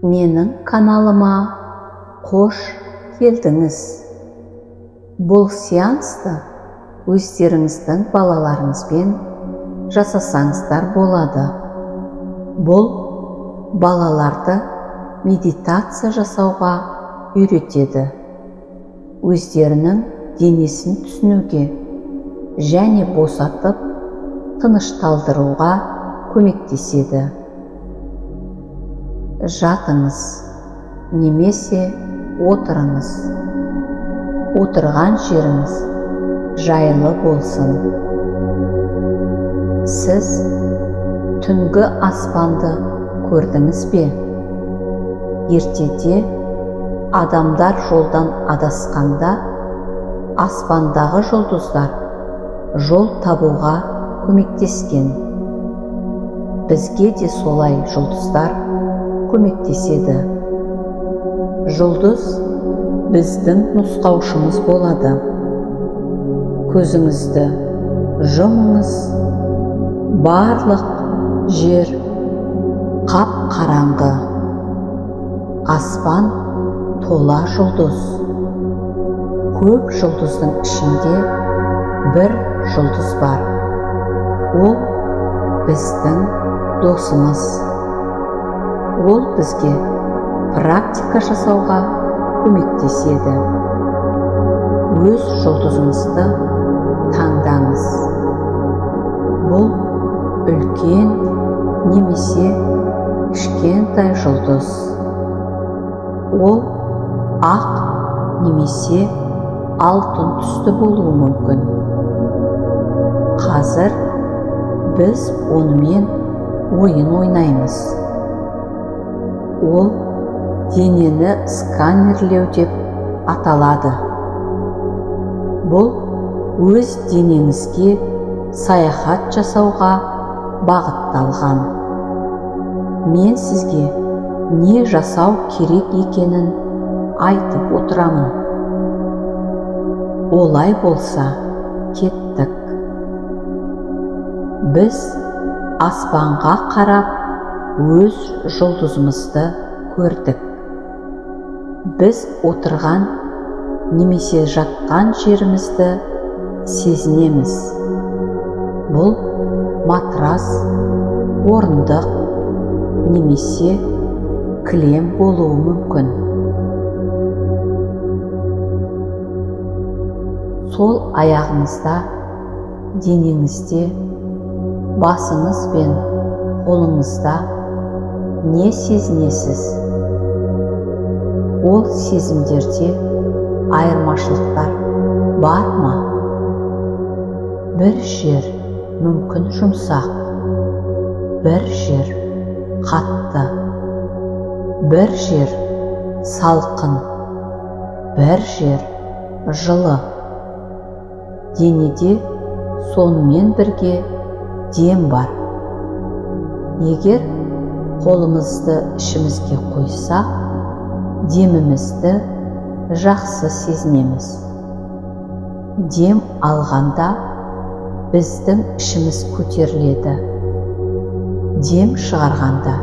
Менің каналыма қош келдіңіз. Бұл сеансты өздеріңіздің балаларыңызбен жасасаңыздар болады. Бұл балаларды медитация жасауға үйретеді. Өздерінің денесін түсінуге және босатып тынышталдыруға көмектеседі. Жатыңыз немесе отырыңыз. Отырған жеріңіз жайлы болсын. Сіз түнгі аспанды көрдіңіз бе? Ертеде адамдар жолдан адасқанда, аспандағы жұлдыздар жол табуға көмектескен. Бізге де солай жұлдыздар көмектеседі. Жұлдыз біздің нұсқаушымыз болады. Көзіңізді жұмыңыз. Барлық жер қап-қараңғы. Аспан тола жұлдыз. Көп жұлдыздың ішінде бір жұлдыз бар. Ол біздің досымыз. Ол бізге практика жасауға көмектеседі. Өз жұлдызыңызды таңдаңыз. Бұл үлкен немесе кішкентай жұлдыз. Ол ақ немесе алтын түсті болуы мүмкін. Қазір біз онымен ойын ойнаймыз. Ол денені сканерлеу деп аталады. Бұл өз денеңізге саяхат жасауға бағытталған. Мен сізге не жасау керек екенін айтып отырамын. Олай болса, кеттік. Біз аспанға қарап өз жұлдызымызды көрдік. Біз отырған немесе жатқан жерімізді сезінеміз. Бұл матрас, орындық немесе кілем болуы мүмкін. Сол аяғыңызда, денеңізде, басыңыз бен қолыңызда не сезінесіз? Ол сезімдерде айырмашылықтар бар ма? Бір жер мүмкін жұмсақ, бір жер қатты, бір жер салқын, бір жер жылы. Денеде сонымен бірге дем бар. Егер қолымызды ішімізге қойсақ, демімізді жақсы сезінеміз. Дем алғанда біздің ішіміз көтеріледі. Дем шығарғанда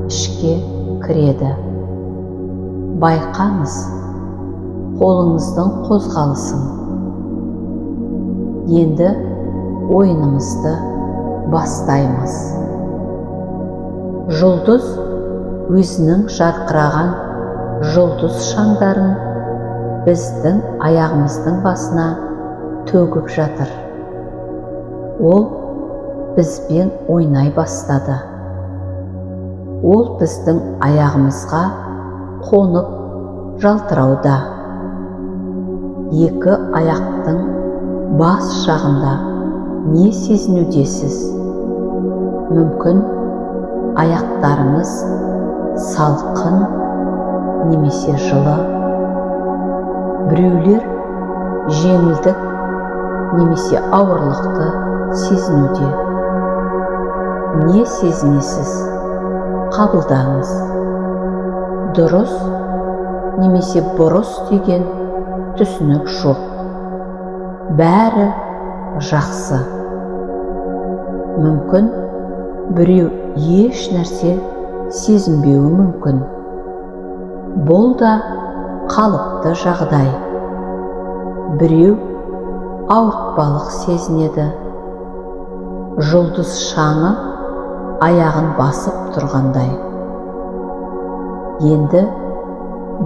ішке кіреді. Байқаңыз қолыңыздың қозғалысын. Енді ойынымызды бастаймыз. Жұлдыз өзінің жарқыраған жұлдыз шаңдарын біздің аяғымыздың басына төгіп жатыр. Ол бізбен ойнай бастады. Ол біздің аяғымызға қонып жалтырауда. Екі аяқтың бас жағында не сезінудесіз? Мүмкін аяқтарыңыз салқын немесе жылы. Біреулер жеңілдік немесе ауырлықты сезінуде. Не сезінесіз? Қабылдаңыз. Дұрыс немесе бұрыс деген түсінік жоқ. Бәрі жақсы. Мүмкін біреу еш нәрсе сезінбеуі мүмкін. Бұл да қалыпты жағдай. Біреу ауыртпалық сезінеді. Жұлдыз шаңы аяғын басып тұрғандай. Енді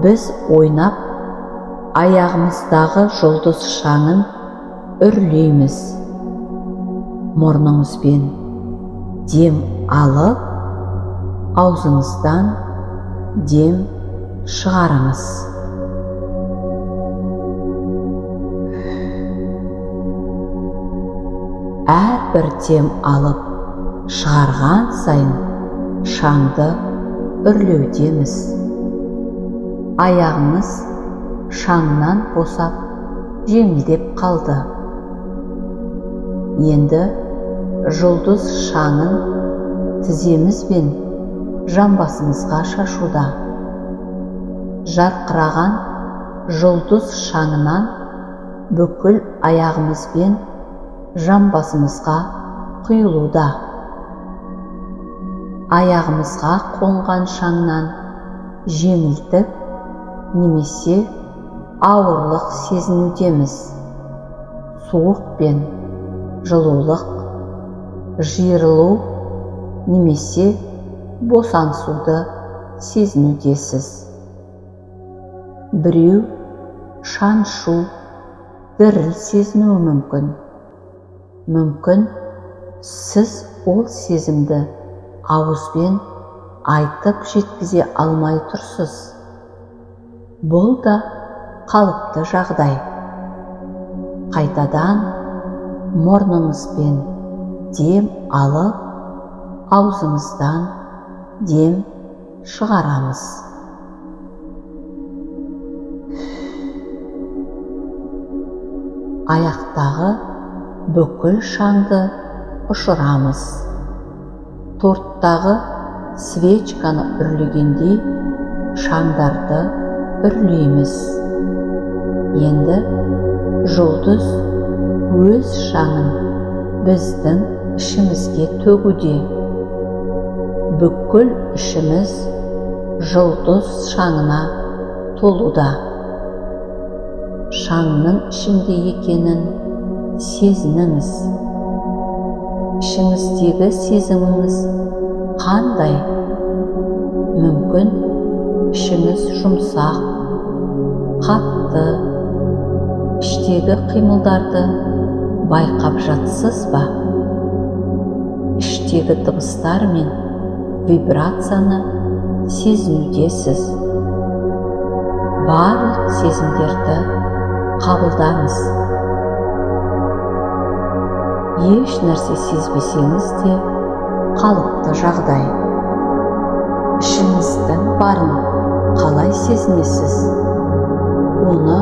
біз ойнап, аяғымыздағы жұлдыз шаңын үрлейміз. Мұрныңызбен дем алып, аузыңыздан дем шығарыңыз. Әрбір дем алып, шығарған сайын шаңды үрлеудеміз. Аяғыңыз шаңнан босап, жеңілдеп қалды. Енді жұлдыз шаңын тіземіз бен жамбасымызға шашуда. Жарқыраған жұлдыз шаңынан бүкіл аяғымыз бен жамбасымызға құйылуда. Аяғымызға қонған шаңнан жеңілдік немесе ауырлық сезінудеміз. Суық пен жылулық, жиырылу немесе босаңсуды сезінудесіз. Біреу шаншу, діріл сезінуі мүмкін. Мүмкін сіз ол сезімді ауызбен айтып жеткізе алмай тұрсыз. Бұл да қалыпты жағдай. Қайтадан мұрныңызбен дем алып, аузыңыздан дем шығарамыз. Аяқтағы бүкіл шаңды ұшырамыз. Торттағы свечканы үрлегендей шаңдарды үрлейміз. Енді жұлдыз өз шаңын біздің ішімізге төгуде. Бүкіл ішіміз жұлдыз шаңына толуда. Шаңның ішінде екенін сезініңіз. Ішіңіздегі сезіміңіз қандай? Мүмкін ішіңіз жұмсақ, қатты, іштегі қимылдарды байқап жатсыз ба? Іштегі дыбыстар мен вибрацияны сезінудесіз. Барлық сезімдерді қабылдаңыз. Еш нәрсе сезбесеңіз де қалыпты жағдай. Ішіңіздің барын қалай сезінесіз? Оны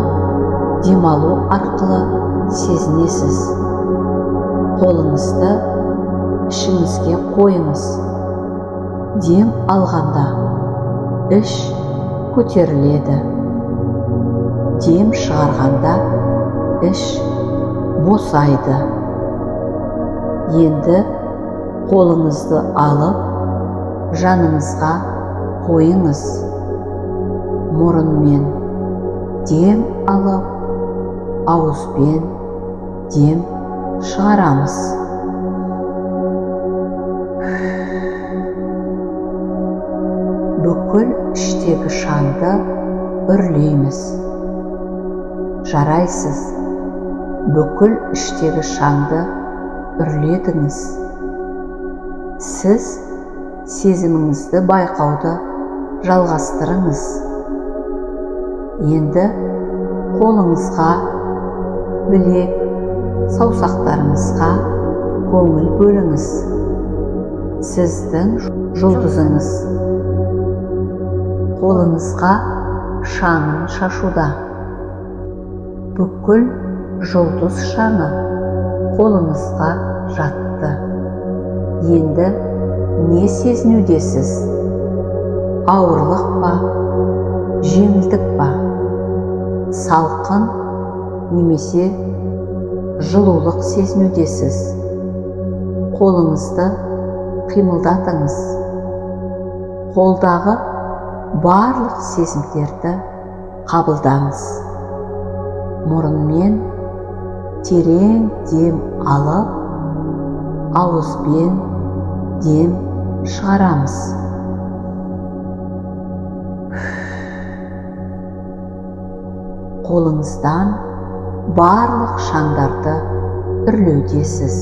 демалу арқылы сезінесіз. Қолыңызды ішіңізге қойыңыз. Дем алғанда іш көтеріледі. Дем шығарғанда іш босайды. Енді қолыңызды алып, жаныңызға қойыңыз. Мұрынмен дем алып, ауызбен дем шығарамыз. Бүкіл іштегі шаңды үрлейміз. Жарайсыз. Бүкіл іштегі шаңды үрледіңіз. Сіз сезіміңізді байқауды жалғастырыңыз. Енді қолыңызға, білек, саусақтарыңызға көңіл бөліңіз. Сіздің жұлдызыңыз қолыңызға шаңын шашуда. Бүкіл жұлдыз шаңы қолыңызға жатты. Енді не сезінудесіз? Ауырлық па, жеңілдік па? Салқын немесе жылулық сезінудесіз? Қолыңызды қимылдатыңыз. Қолдағы барлық сезімдерді қабылдаңыз. Мұрынмен терең дем алып, ауызбен дем шығарамыз. Қолыңыздан барлық шаңдарды үрлеудесіз.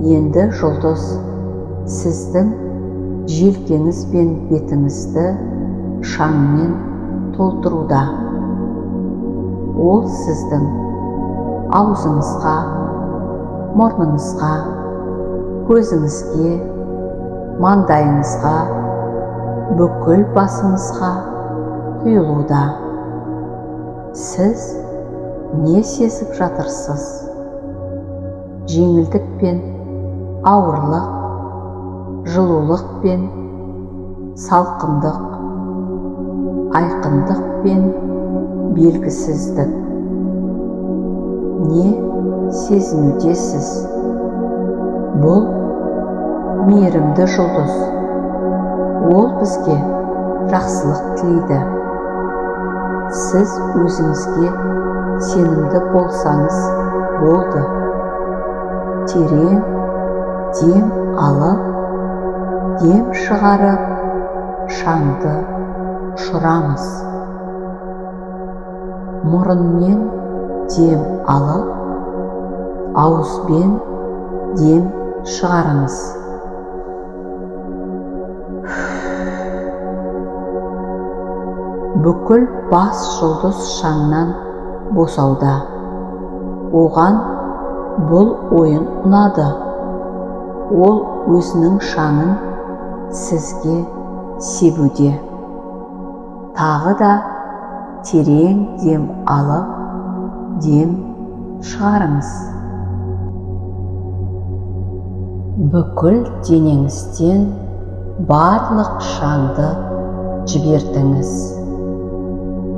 Енді жұлдыз сіздің желкеңіз бен бетіңізді шаңмен толтыруда. Ол сіздің аузыңызға, мұрныңызға, көзіңізге, маңдайыңызға, бүкіл басыңызға құйылуда. Сіз не сезіп жатырсыз? Жеңілдік пен ауырлық, жылулық пен салқындық, айқындық пен белгісіздік. Не сезінудесіз? Бұл мейірімді жұлдыз. Ол бізге жақсылық тілейді. Сіз өзіңізге сенімді болсаңыз болды. Терең дем алып, дем шығарып, шаңды ұшырамыз. Мұрынмен дем алып, ауызбен дем шығарыңыз. Бүкіл бас жұлдыз шаңнан босауда. Оған бұл ойын ұнады. Ол өзінің шаңын сізге себуде. Тағы да терең дем алып, дем шығарыңыз. Бүкіл денеңізден барлық шаңды жібердіңіз.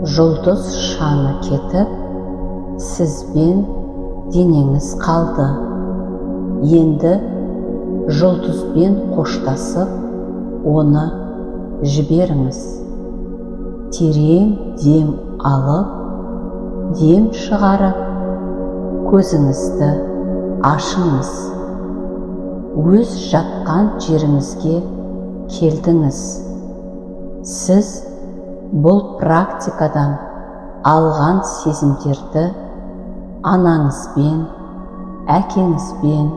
Жұлдыз шаңы кетіп, сізбен денеңіз қалды. Енді жұлдызбен қоштасып, оны жіберіңіз. Терең дем алып, дем шығарып, көзіңізді ашыңыз. Өз жатқан жеріңізге келдіңіз. Сіз бұл практикадан алған сезімдерді анаңызбен, әкеңізбен,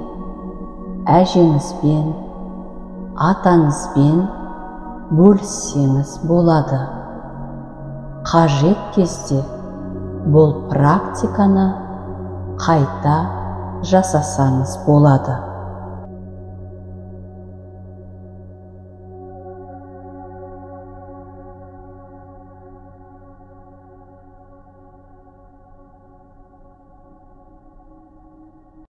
әжеңізбен, атаңызбен бөліссеңіз болады. Қажет кезде бұл практиканы қайта жасасаңыз болады.